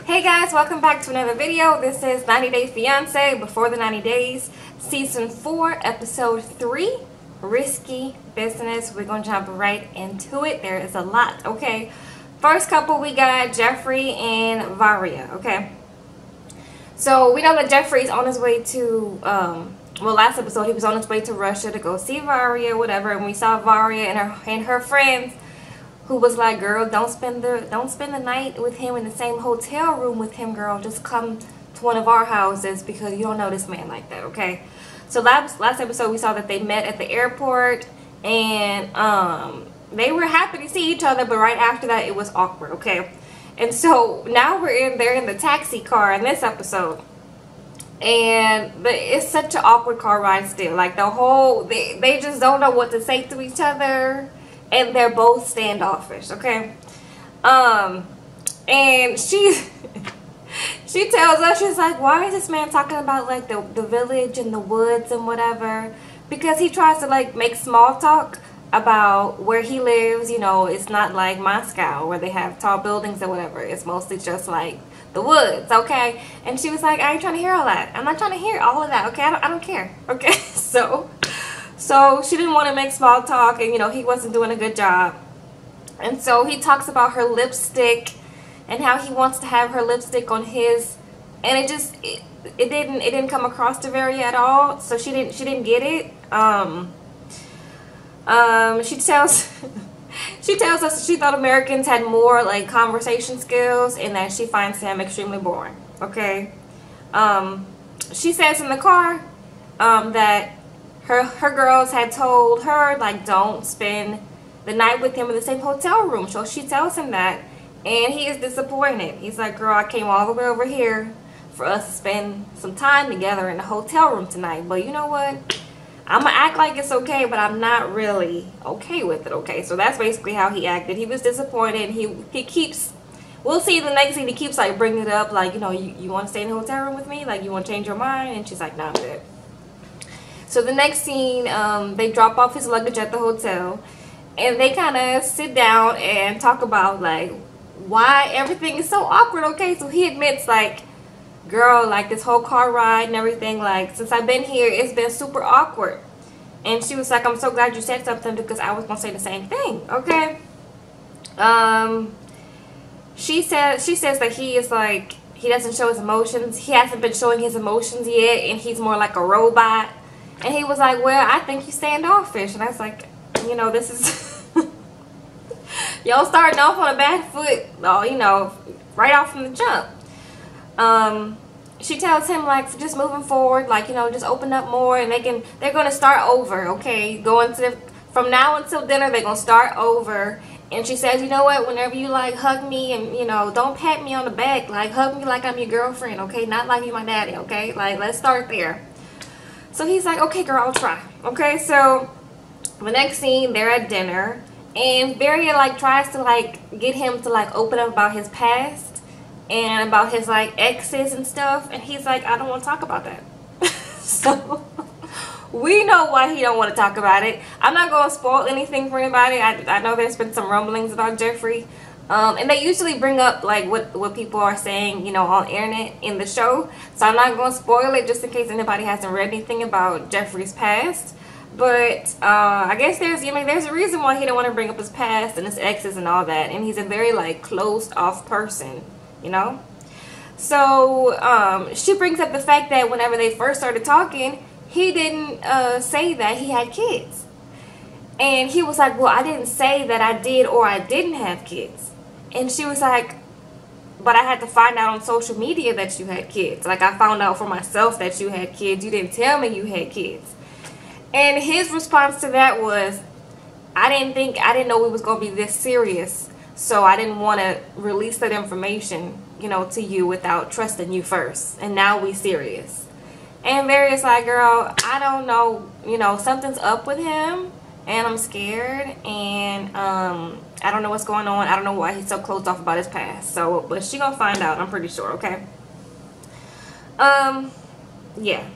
Hey guys, welcome back to another video. This is 90 Day Fiance Before the 90 Days, Season 4, Episode 3, Risky Business. We're going to jump right into it. There is a lot, okay? First couple, we got Jeffrey and Varia, okay? So, we know that Jeffrey's on his way to, last episode, he was on his way to Russia to go see Varia, whatever, and we saw Varia and her friends who was like, girl, don't spend the night with him in the same hotel room with him, girl. Just come to one of our houses because you don't know this man like that, okay? So last episode we saw that they met at the airport and they were happy to see each other, but right after that it was awkward, okay? And so now they're in the taxi car in this episode. And it's such an awkward car ride still. Like they just don't know what to say to each other. And they're both standoffish, okay? And she tells us, she's like, why is this man talking about like the village and the woods and whatever? Because he tries to like make small talk about where he lives. You know, it's not like Moscow where they have tall buildings or whatever. It's mostly just like the woods, okay? And she was like, I ain't trying to hear all that. I'm not trying to hear all of that, okay? I don't care, okay? So she didn't want to make small talk, and you know he wasn't doing a good job. And so he talks about her lipstick and how he wants to have her lipstick on his, and it didn't come across to Varia at all. So she didn't get it. She tells us she thought Americans had more like conversation skills and that she finds him extremely boring. Okay. She says in the car that her girls had told her, like, don't spend the night with him in the same hotel room. So she tells him that, and he is disappointed. He's like, girl, I came all the way over here for us to spend some time together in the hotel room tonight. But you know what? I'm going to act like it's okay, but I'm not really okay with it, okay? So that's basically how he acted. He was disappointed. He keeps, we'll see in the next scene, he keeps, like, bringing it up, like, you know, you want to stay in the hotel room with me? Like, you want to change your mind? And she's like, nah, I'm good. So the next scene, they drop off his luggage at the hotel, and they kind of sit down and talk about like why everything is so awkward. Okay, so he admits like, girl, like this whole car ride and everything, like since I've been here, it's been super awkward. And she was like, I'm so glad you said something because I was gonna say the same thing. Okay. She says that he is like, he doesn't show his emotions. He hasn't been showing his emotions yet, and he's more like a robot. And he was like, well, I think you standoffish. And I was like, you know, this is y'all starting off on a bad foot, you know, right off from the jump. She tells him like, just moving forward, like, you know, just open up more, and they're gonna start over, okay? From now until dinner, they're gonna start over. And she says, you know what, whenever you like hug me, and you know, don't pat me on the back, like hug me like I'm your girlfriend, okay? Not like you're my daddy, okay? Like, let's start there. So he's like, okay, girl, I'll try. Okay, so the next scene, they're at dinner, and Varia like tries to like get him to like open up about his past and about his like exes and stuff, and he's like, I don't want to talk about that. So we know why he don't want to talk about it. I'm not going to spoil anything for anybody. I know there's been some rumblings about Jeffrey. And they usually bring up like what people are saying, you know, on the internet in the show. So I'm not going to spoil it just in case anybody hasn't read anything about Jeffrey's past. But I guess there's a reason why he don't want to bring up his past and his exes and all that. And he's a very like closed off person, you know. So she brings up the fact that whenever they first started talking, he didn't say that he had kids. And he was like, well, I didn't say that I did or I didn't have kids. And she was like, but I had to find out on social media that you had kids. Like, I found out for myself that you had kids. You didn't tell me you had kids. And his response to that was, I didn't know it was going to be this serious. So I didn't want to release that information, you know, to you without trusting you first. And now we serious. And Varia's like, girl, I don't know, you know, something's up with him. And I'm scared, and I don't know what's going on. I don't know why he's so closed off about his past. So, but she gonna find out, I'm pretty sure, okay? Yeah.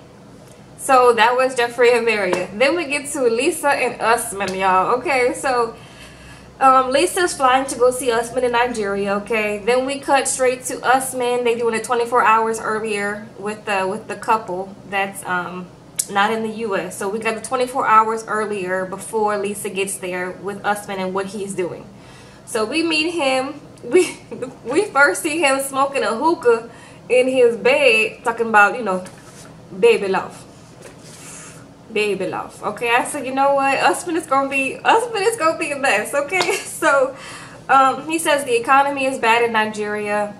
So that was Jeffrey and Varia. Then we get to Lisa and Usman, y'all. Okay, so Lisa's flying to go see Usman in Nigeria, okay? Then we cut straight to Usman. They doing it 24 hours earlier with the couple that's not in the US. So we got the 24 hours earlier before Lisa gets there with Usman and what he's doing. So we meet him. We first see him smoking a hookah in his bed, talking about, you know, baby love. Baby love. Okay, I said, you know what, Usman is gonna be a mess. Okay, so he says the economy is bad in Nigeria,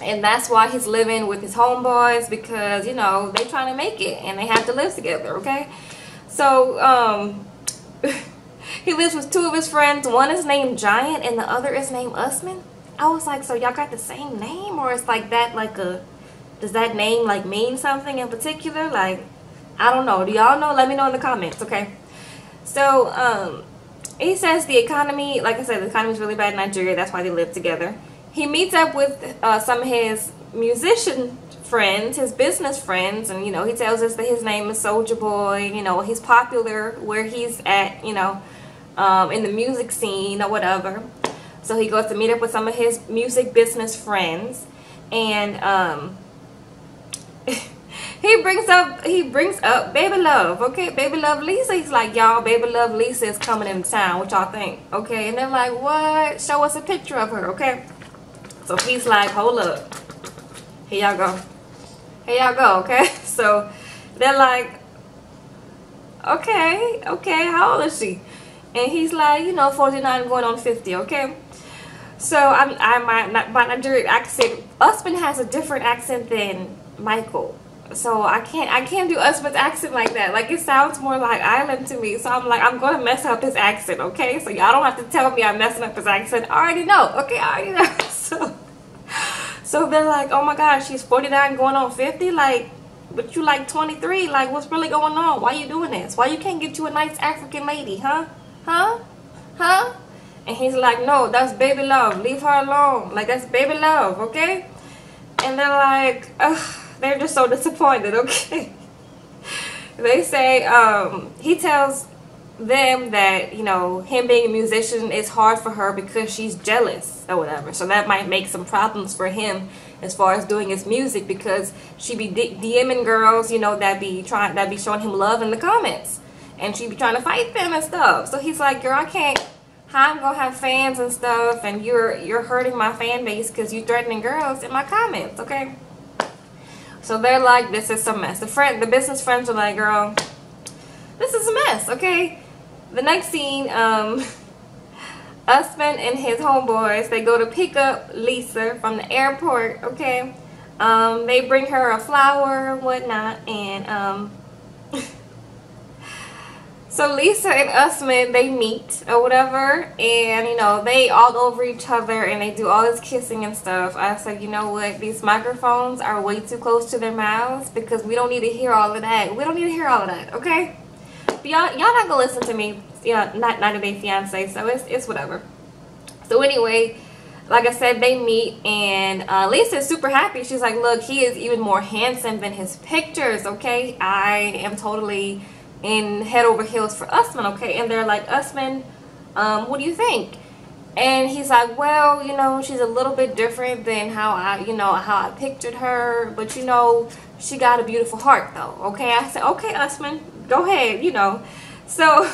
and that's why he's living with his homeboys, because, you know, they trying to make it and they have to live together. Okay, so he lives with two of his friends. One is named Giant and the other is named Usman. I was like, so y'all got the same name, or it's like that, like does that name like mean something in particular? Like, I don't know. Do y'all know? Let me know in the comments, okay? So, he says the economy, like I said, the economy is really bad in Nigeria. That's why they live together. He meets up with some of his musician friends, his business friends, and, you know, he tells us that his name is Soulja Boy. You know, he's popular where he's at, you know, in the music scene or whatever. So he goes to meet up with some of his music business friends, and he brings up Baby Love, okay? Baby Love Lisa. He's like, y'all, Baby Love Lisa is coming into town. What y'all think? Okay, and they're like, what? Show us a picture of her, okay? So he's like, hold up. Here y'all go. Here y'all go, okay? So they're like, okay, how old is she? And he's like, you know, 49 going on 50, okay? So my Nigerian accent, Usman has a different accent than Michael. So I can't do Usman's accent like that. Like, it sounds more like island to me. So I'm like, I'm gonna mess up his accent, okay? So y'all don't have to tell me I'm messing up his accent. I already know, okay? I already know. So they're like, oh my gosh, she's 49 going on 50? Like, but you like 23? Like, what's really going on? Why you doing this? Why you can't get you a nice African lady, huh? Huh? And he's like, no, that's Baby Love. Leave her alone. Like, that's Baby Love, okay? And they're like, ugh. They're just so disappointed, okay? They say, he tells them that, you know, him being a musician is hard for her because she's jealous or whatever. So that might make some problems for him as far as doing his music, because she be DMing girls, you know, that be showing him love in the comments. And she be trying to fight them and stuff. So he's like, girl, I can't, how I'm gonna have fans and stuff, and you're hurting my fan base because you threatening girls in my comments, okay? So they're like, this is a mess. The business friends are like, girl, this is a mess, okay? The next scene, Usman and his homeboys, they go to pick up Lisa from the airport, okay? They bring her a flower and whatnot, and so Lisa and Usman, they meet or whatever, and, you know, they all over each other and they do all this kissing and stuff. I said, you know what, these microphones are way too close to their mouths, because we don't need to hear all of that. We don't need to hear all of that, okay? But y'all not gonna listen to me, you know, not 90 Day Fiance, so it's whatever. So anyway, like I said, they meet, and Lisa's super happy. She's like, look, he is even more handsome than his pictures, okay? I am totally in head over heels for Usman, okay? And they're like, Usman, what do you think? And he's like, well, you know, she's a little bit different than how I pictured her, but, you know, she got a beautiful heart though, okay? I said, okay, Usman, go ahead, you know. So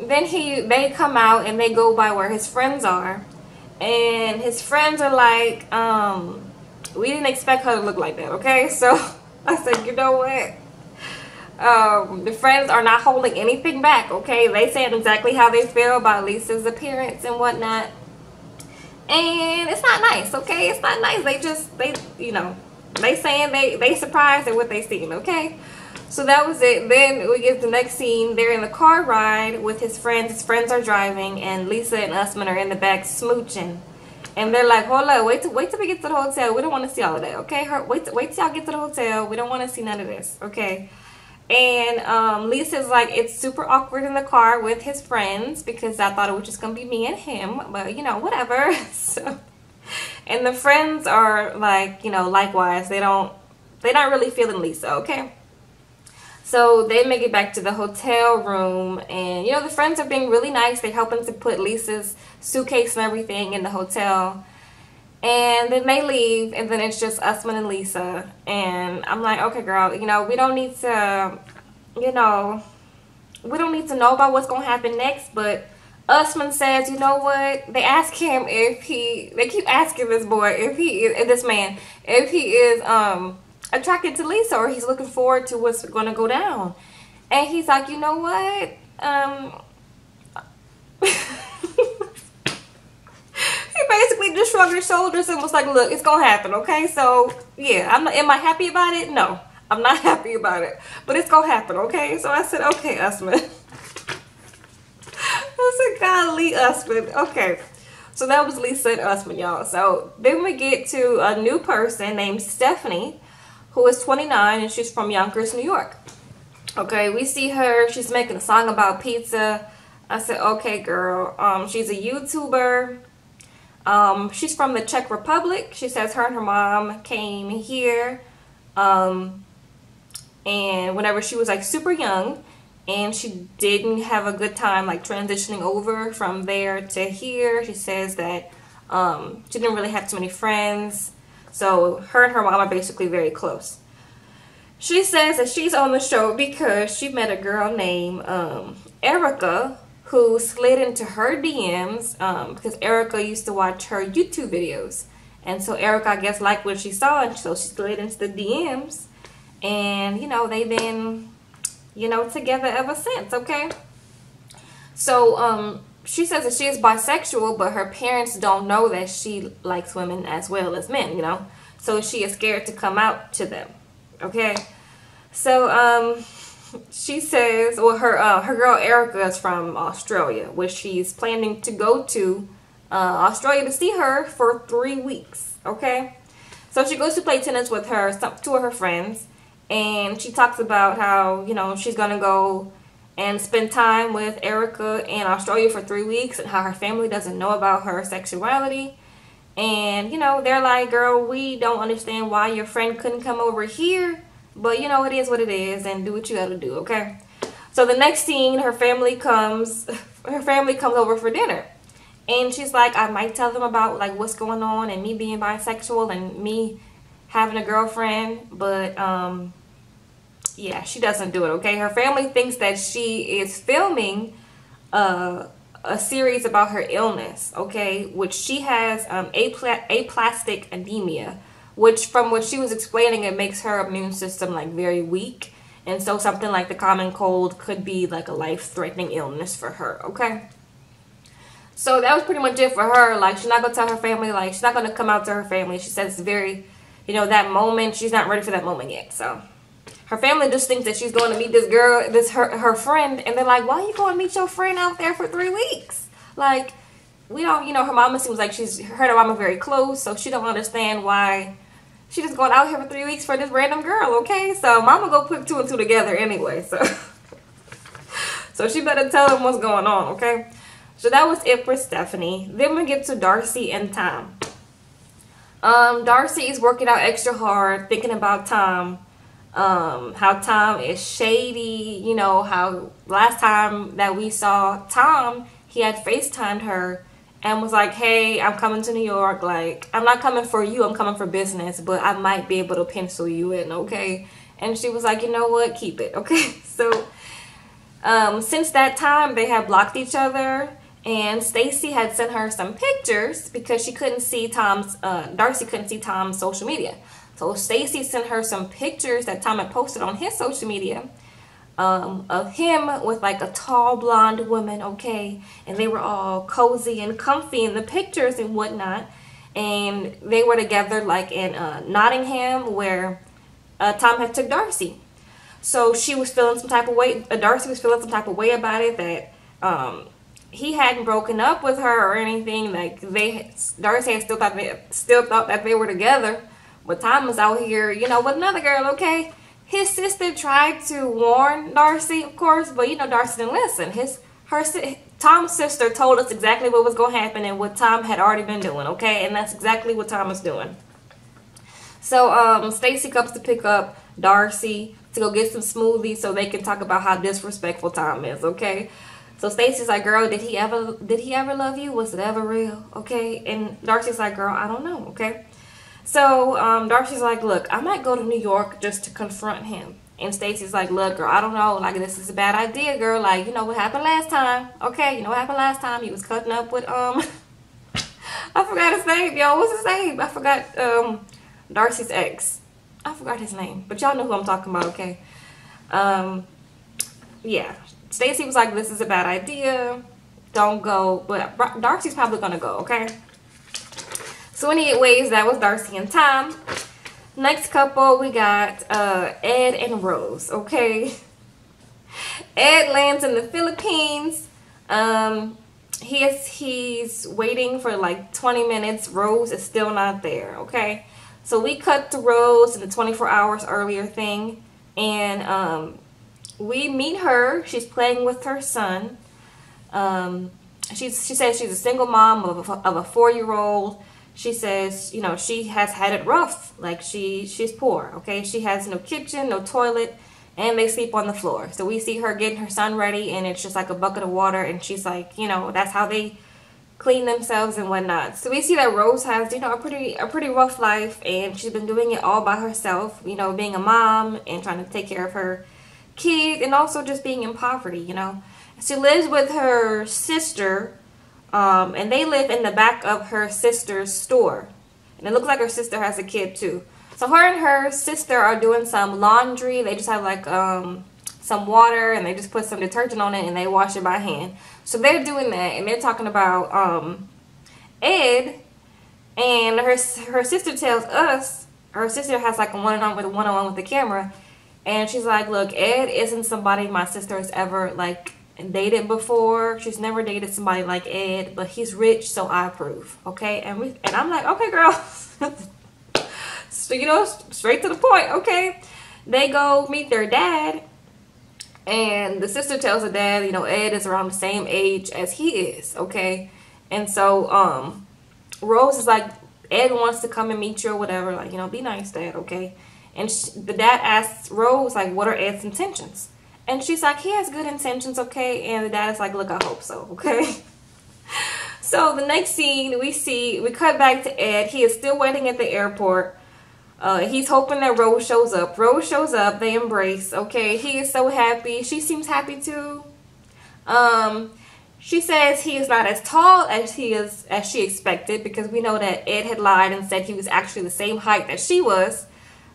then they come out and they go by where his friends are, and his friends are like, we didn't expect her to look like that, okay? So I said, you know what? The friends are not holding anything back, okay? They said exactly how they feel about Lisa's appearance and whatnot, and it's not nice, okay? It's not nice. They saying they surprised at what they seen, okay? So that was it. Then we get the next scene. They're in the car ride with his friends. His friends are driving, and Lisa and Usman are in the back smooching. And they're like, hold up, wait till we get to the hotel. We don't want to see all of that, okay? Wait till y'all get to the hotel. We don't want to see none of this, okay? And Lisa's like, it's super awkward in the car with his friends, because I thought it was just gonna be me and him, but, you know, whatever. So, and the friends are like, you know, likewise, they're not really feeling Lisa, okay? So they make it back to the hotel room, and you know, the friends are being really nice. They're helping to put Lisa's suitcase and everything in the hotel. And then they leave, and then it's just Usman and Lisa. And I'm like, okay, girl, you know, we don't need to, you know, we don't need to know about what's going to happen next. But Usman says, you know what? They ask him if he, they keep asking this boy if he is, this man, if he is attracted to Lisa, or he's looking forward to what's going to go down. And he's like, you know what? He basically just shrugged his shoulders and was like, look, it's gonna happen, okay? So yeah, am I happy about it? No, I'm not happy about it, but it's gonna happen, okay? So I said, okay, Usman. I said, golly, Usman. Okay, so that was Lisa and Usman, y'all. So then we get to a new person named Stephanie, who is 29, and she's from Yonkers, New York. Okay, we see her, she's making a song about pizza. I said, okay, girl. She's a YouTuber. She's from the Czech Republic. She says her and her mom came here and whenever she was like super young, and she didn't have a good time like transitioning over from there to here. She says that she didn't really have too many friends, so her and her mom are basically very close. She says that she's on the show because she met a girl named Erica, who slid into her DMs because Erica used to watch her YouTube videos. And so Erica, I guess, liked what she saw, and so she slid into the DMs. And, you know, they've been, you know, together ever since, okay? So she says that she is bisexual, but her parents don't know that she likes women as well as men, you know? So she is scared to come out to them, okay? So, she says, well, her girl Erica is from Australia, which she's planning to go to Australia to see her for 3 weeks, okay? So she goes to play tennis with two of her friends, and she talks about how, you know, she's going to go and spend time with Erica in Australia for 3 weeks, and how her family doesn't know about her sexuality. And, you know, they're like, girl, we don't understand why your friend couldn't come over here. But, you know, it is what it is, and do what you gotta do, okay? So the next scene, her family comes over for dinner. And she's like, I might tell them about, like, what's going on and me being bisexual and me having a girlfriend. But, yeah, she doesn't do it, okay? Her family thinks that she is filming a series about her illness, okay? Which she has aplastic anemia. Which, from what she was explaining, it makes her immune system like very weak, and so something like the common cold could be like a life-threatening illness for her, okay? So that was pretty much it for her. Like, she's not gonna tell her family, like, she's not gonna come out to her family. She says it's very, you know, that moment, she's not ready for that moment yet. So her family just thinks that she's going to meet this girl, her friend, and they're like, why are you going to meet your friend out there for 3 weeks? Like, we don't, you know, her mama seems like her and her mama very close, so she don't understand why she just going out here for 3 weeks for this random girl, okay? So mama go put 2 and 2 together anyway, so so she better tell them what's going on, okay? So that was it for Stephanie. Then we get to Darcy and Tom. Darcy is working out extra hard, thinking about Tom. How Tom is shady, you know, how last time that we saw Tom, he had FaceTimed her and was like, hey, I'm coming to New York. Like, I'm not coming for you, I'm coming for business, but I might be able to pencil you in, okay? And she was like, you know what, keep it, okay? So, since that time, they have blocked each other, and Stacy had sent her some pictures because she couldn't see Darcy couldn't see Tom's social media. So Stacy sent her some pictures that Tom had posted on his social media of him with like a tall blonde woman, okay? And they were all cozy and comfy in the pictures and whatnot. And they were together like in Nottingham, where Tom had took Darcy. So she was feeling some type of way, Darcy was feeling some type of way about it, that he hadn't broken up with her or anything. Like, Darcy had still thought that they were together. But Tom was out here, you know, with another girl, okay? His sister tried to warn Darcy, of course, but, you know, Darcy didn't listen. Tom's sister told us exactly what was going to happen and what Tom had already been doing, okay? And that's exactly what Tom is doing. So, Stacy comes to pick up Darcy to go get some smoothies so they can talk about how disrespectful Tom is, okay? So Stacy's like, girl, did he ever love you? Was it ever real? Okay? And Darcy's like, girl, I don't know, okay? So Darcy's like, look, I might go to New York just to confront him. And Stacy's like, look, girl, I don't know. Like, this is a bad idea, girl. Like, you know what happened last time. Okay, you know what happened last time? He was cutting up with, I forgot his name, y'all. What's his name? I forgot, Darcy's ex. I forgot his name. But y'all know who I'm talking about, okay? Yeah. Stacy was like, this is a bad idea. Don't go. But Darcy's probably going to go, okay? So anyways, that was Darcy and Tom. Next couple, we got Ed and Rose, okay? Ed lands in the Philippines. He's waiting for like 20 minutes. Rose is still not there, okay? So we cut to Rose in the 24 hours earlier thing. And we meet her. She's playing with her son. She says she's a single mom of a 4-year-old. She says, you know, she has had it rough. Like, she's poor, okay? She has no kitchen, no toilet, and they sleep on the floor. So we see her getting her son ready, and it's just like a bucket of water, and she's like, you know, that's how they clean themselves and whatnot. So we see that Rose has, you know, a pretty rough life, and she's been doing it all by herself, you know, being a mom and trying to take care of her kids, and also just being in poverty, you know. She lives with her sister, and they live in the back of her sister's store. And it looks like her sister has a kid too. So her and her sister are doing some laundry. They just have like some water, and they just put some detergent on it, and they wash it by hand. So they're doing that, and they're talking about Ed, and her sister tells us, her sister has like a one-on-one with the camera, and she's like, look, Ed isn't somebody my sister has ever like dated before. She's never dated somebody like Ed, but he's rich, so I approve, okay? And I'm like, okay, girl. So, you know, straight to the point, okay? They go meet their dad, and the sister tells the dad, you know, Ed is around the same age as he is, okay? And so Rose is like, Ed wants to come and meet you or whatever, like, you know, be nice, Dad, okay? And the dad asks Rose, like, what are Ed's intentions? And she's like, he has good intentions, okay? And the dad is like, look, I hope so, okay? So the next scene, we cut back to Ed. He is still waiting at the airport. He's hoping that Rose shows up. Rose shows up. They embrace, okay? He is so happy. She seems happy too. She says he is not as tall as she expected, because we know that Ed had lied and said he was actually the same height that she was.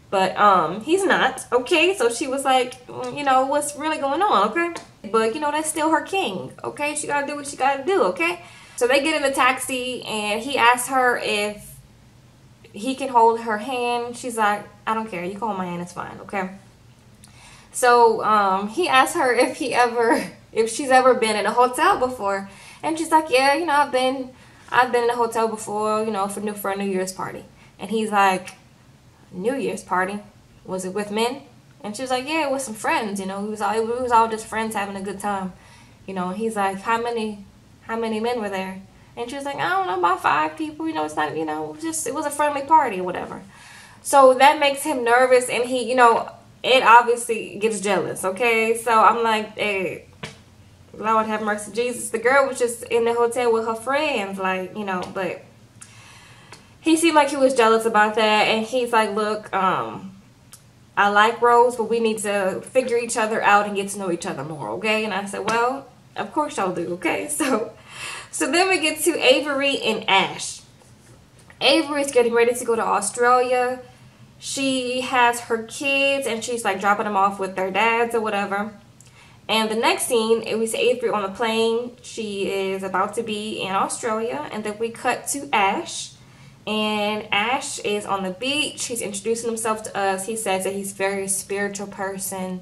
But he's not, okay? So she was like, you know, what's really going on, okay? But, you know, that's still her king, okay? She gotta do what she gotta do, okay? So they get in the taxi, and he asks her if he can hold her hand. She's like, I don't care. You can hold my hand, it's fine, okay? So he asks her if she's ever been in a hotel before. And she's like, yeah, you know, I've been in a hotel before, you know, for a New Year's party. And he's like, New Year's party? Was it with men? And she was like, yeah, with some friends, you know. We was all just friends having a good time. You know, he's like, how many men were there? And she was like, I don't know, about 5 people, you know, it's not, you know, it was a friendly party or whatever. So that makes him nervous, and he, you know, Ed obviously gets jealous, okay? So I'm like, hey, Lord have mercy, Jesus. The girl was just in the hotel with her friends, like, you know, but he seemed like he was jealous about that, and he's like, look, I like Rose, but we need to figure each other out and get to know each other more, okay? And I said, well, of course y'all do, okay? So then we get to Avery and Ash. Avery's getting ready to go to Australia. She has her kids, and she's like dropping them off with their dads or whatever. And the next scene, we see Avery on the plane. She is about to be in Australia, and then we cut to Ash. And Ash is on the beach. He's introducing himself to us. He says that he's a very spiritual person,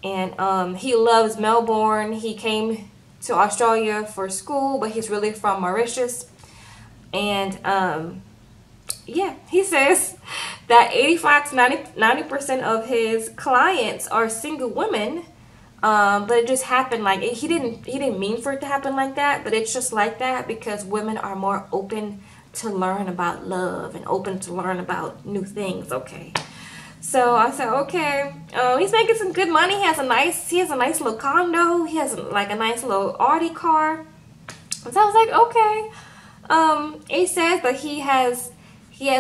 and he loves Melbourne. He came to Australia for school, but he's really from Mauritius. And yeah, he says that 85 to 90% of his clients are single women. But it just happened, like, he didn't mean for it to happen like that, but it's just like that because women are more open to learn about love and open to learn about new things, okay? So I said, okay. He's making some good money. He has a nice little condo. He has like a nice little Audi car. So I was like, okay. He says that he has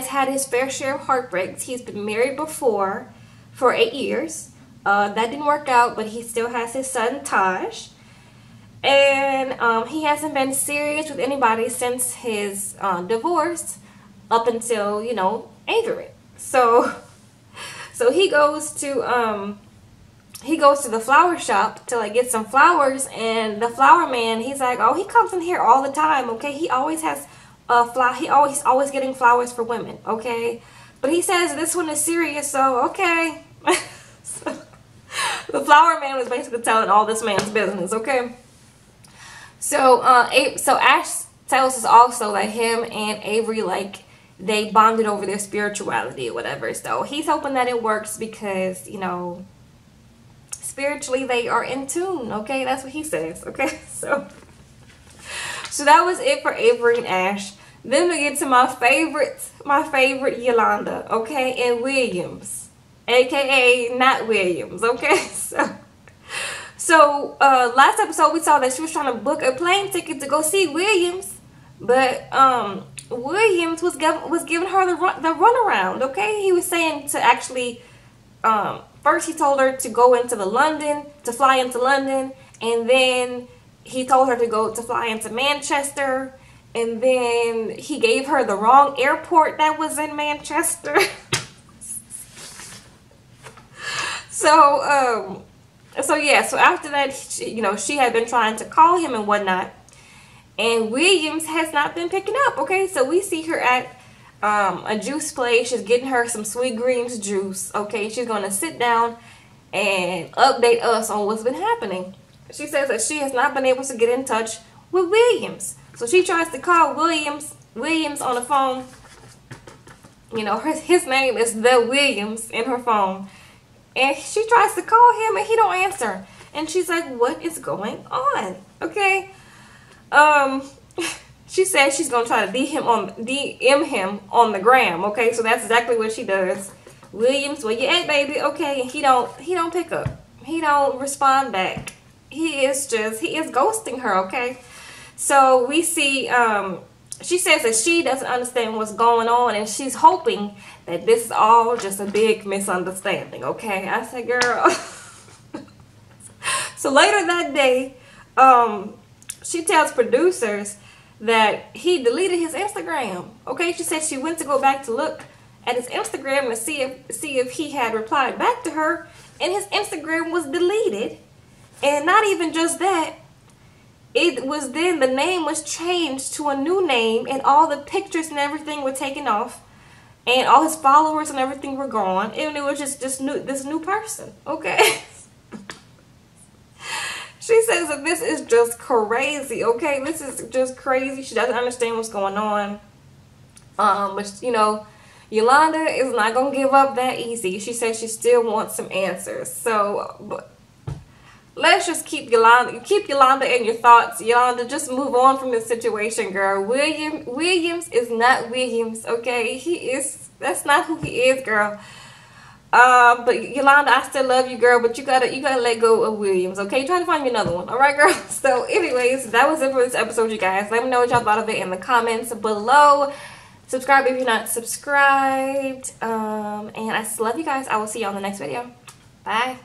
had his fair share of heartbreaks. He's been married before for 8 years. That didn't work out, but he still has his son Taj. And he hasn't been serious with anybody since his divorce up until, you know, Avery. So he goes to the flower shop to like get some flowers, and the flower man, he's like, oh, he comes in here all the time, okay? He always has he's always getting flowers for women, okay? But he says this one is serious, so okay. So, the flower man was basically telling all this man's business, okay? So Ash tells us also that him and Avery, like, they bonded over their spirituality or whatever. So he's hoping that it works because, you know, spiritually they are in tune, okay? That's what he says, okay? So that was it for Avery and Ash. Then we get to my favorite Yolanda, okay? And Williams, aka not Williams, okay? So last episode we saw that she was trying to book a plane ticket to go see Williams, but Williams was giving her the runaround, okay? He was saying to actually, first he told her to go into to fly into London, and then he told her to fly into Manchester, and then he gave her the wrong airport that was in Manchester. So after that, she had been trying to call him and whatnot, and Williams has not been picking up, okay? So we see her at a juice place. She's getting her some Sweet Greens juice, okay? She's going to sit down and update us on what's been happening. She says that she has not been able to get in touch with Williams. So she tries to call Williams on the phone. You know, his name is The Williams in her phone. And she tries to call him and he don't answer. And she's like, what is going on? Okay. She says she's gonna try to DM him on the gram, okay? So that's exactly what she does. Williams, where you at, baby? Okay, and he don't pick up. He don't respond back. He is ghosting her, okay? So we see she says that she doesn't understand what's going on, and she's hoping that this is all just a big misunderstanding, okay? I said, girl. So later that day, she tells producers that he deleted his Instagram, okay? She said she went to go back to look at his Instagram to see if he had replied back to her, and his Instagram was deleted. And not even just that, it was then the name was changed to a new name, and all the pictures and everything were taken off, and all his followers and everything were gone, and it was just this new person, okay? She says that this is just crazy, okay? This is just crazy. She doesn't understand what's going on. But, you know, Yolanda is not going to give up that easy. She says she still wants some answers. So, but let's just keep Yolanda in your thoughts. Yolanda, just move on from this situation, girl. Williams is not Williams, okay? That's not who he is, girl. But Yolanda, I still love you, girl, but you gotta let go of Williams, okay? Try to find me another one, alright, girl? So anyways, that was it for this episode, you guys. Let me know what y'all thought of it in the comments below. Subscribe if you're not subscribed. And I just love you guys. I will see you on the next video. Bye.